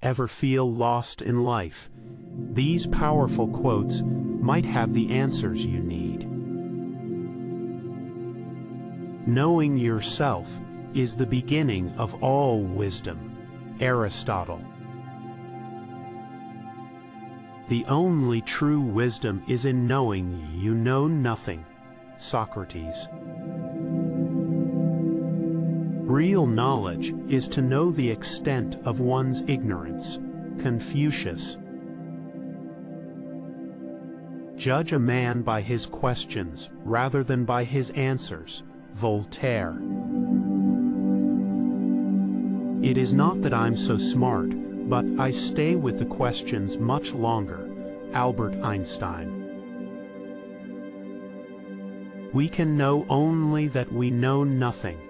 Ever feel lost in life? These powerful quotes might have the answers you need. Knowing yourself is the beginning of all wisdom. Aristotle. The only true wisdom is in knowing you know nothing. Socrates. Real knowledge is to know the extent of one's ignorance. Confucius. Judge a man by his questions rather than by his answers. Voltaire. It is not that I'm so smart, but I stay with the questions much longer. Albert Einstein. We can know only that we know nothing,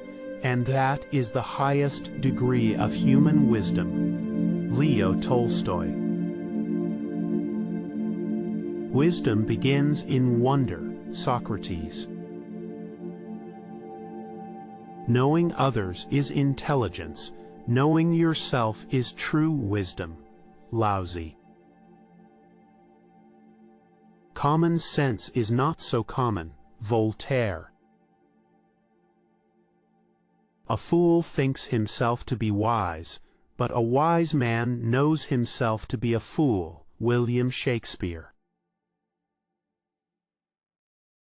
and that is the highest degree of human wisdom. Leo Tolstoy. Wisdom begins in wonder. Socrates. Knowing others is intelligence. Knowing yourself is true wisdom. Laozi. Common sense is not so common. Voltaire. A fool thinks himself to be wise, but a wise man knows himself to be a fool. William Shakespeare.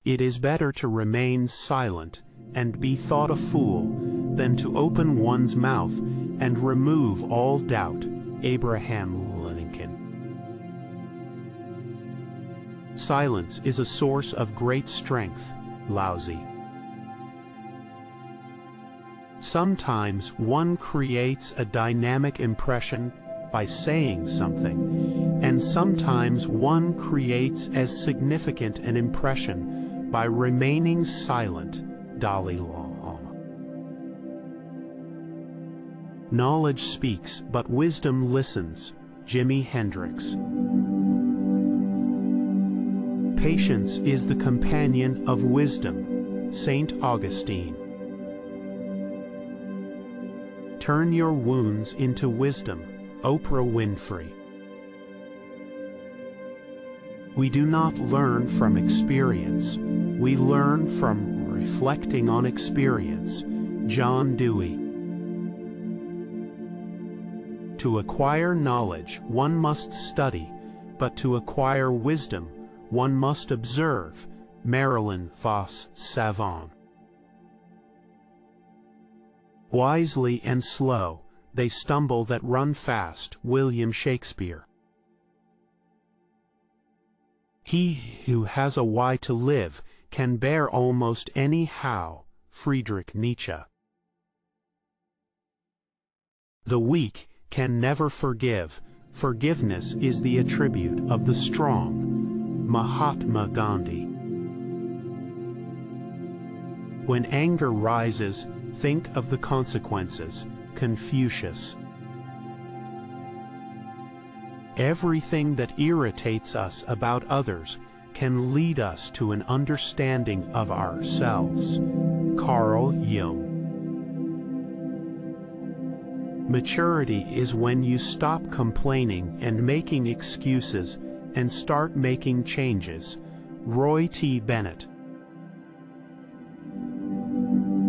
It is better to remain silent and be thought a fool than to open one's mouth and remove all doubt. Abraham Lincoln. Silence is a source of great strength. Laozi. Sometimes one creates a dynamic impression by saying something, and sometimes one creates as significant an impression by remaining silent. Dalai Lama. Knowledge speaks, but wisdom listens. Jimi Hendrix. Patience is the companion of wisdom. St. Augustine. Turn your wounds into wisdom. Oprah Winfrey. We do not learn from experience. We learn from reflecting on experience. John Dewey. To acquire knowledge, one must study, but to acquire wisdom, one must observe. Marilyn Vos Savon. Wisely and slow, they stumble that run fast. William Shakespeare. He who has a why to live can bear almost any how. Friedrich Nietzsche. The weak can never forgive. Forgiveness is the attribute of the strong. Mahatma Gandhi. When anger rises, think of the consequences. Confucius. Everything that irritates us about others can lead us to an understanding of ourselves. Carl Jung. Maturity is when you stop complaining and making excuses and start making changes. Roy T. Bennett.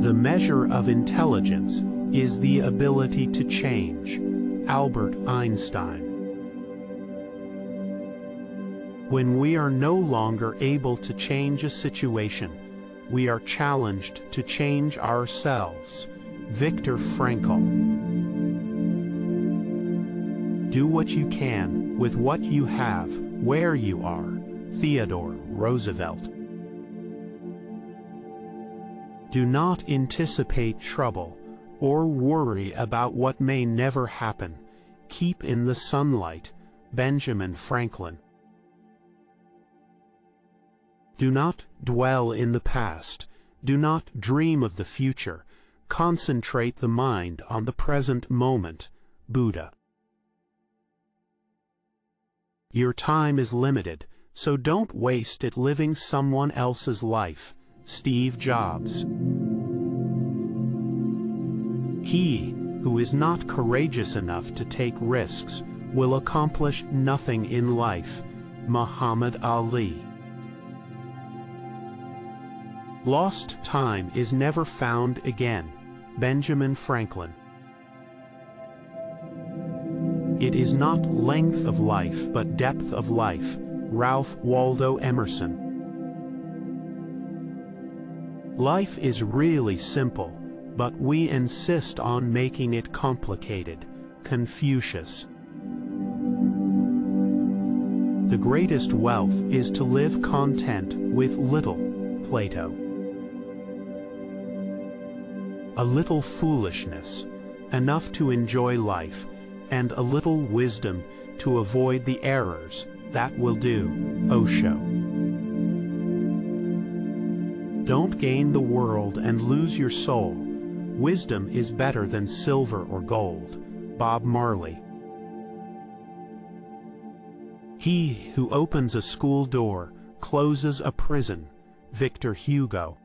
The measure of intelligence is the ability to change. Albert Einstein. When we are no longer able to change a situation, we are challenged to change ourselves. Viktor Frankl. Do what you can with what you have, where you are. Theodore Roosevelt. Do not anticipate trouble or worry about what may never happen. Keep in the sunlight. Benjamin Franklin. Do not dwell in the past. Do not dream of the future. Concentrate the mind on the present moment. Buddha. Your time is limited, so don't waste it living someone else's life. Steve Jobs. He who is not courageous enough to take risks will accomplish nothing in life. Muhammad Ali. Lost time is never found again. Benjamin Franklin. It is not length of life but depth of life. Ralph Waldo Emerson. Life is really simple, but we insist on making it complicated. Confucius. The greatest wealth is to live content with little. Plato. A little foolishness, enough to enjoy life, and a little wisdom to avoid the errors, that will do. Osho. Don't gain the world and lose your soul. Wisdom is better than silver or gold. Bob Marley. He who opens a school door closes a prison. Victor Hugo.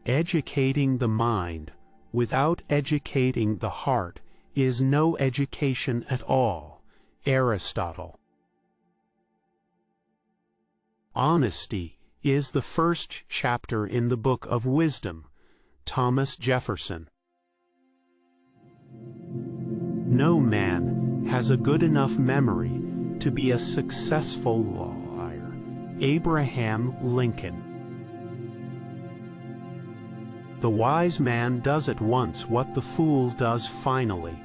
Educating the mind without educating the heart is no education at all. Aristotle. Honesty is the first chapter in the Book of Wisdom. Thomas Jefferson. No man has a good enough memory to be a successful liar. Abraham Lincoln. The wise man does at once what the fool does finally.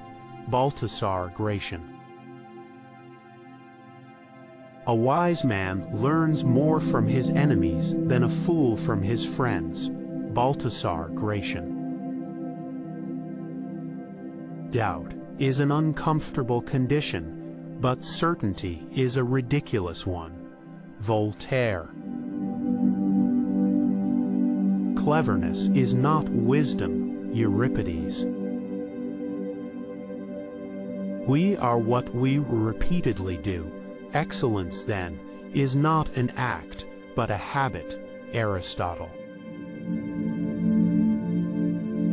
Baltasar Gracian. A wise man learns more from his enemies than a fool from his friends. Baltasar Gracian. Doubt is an uncomfortable condition, but certainty is a ridiculous one. Voltaire. Cleverness is not wisdom. Euripides. We are what we repeatedly do. Excellence, then, is not an act, but a habit. Aristotle.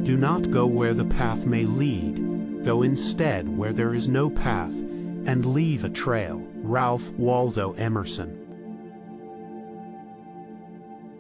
Do not go where the path may lead. Go instead where there is no path, and leave a trail. Ralph Waldo Emerson.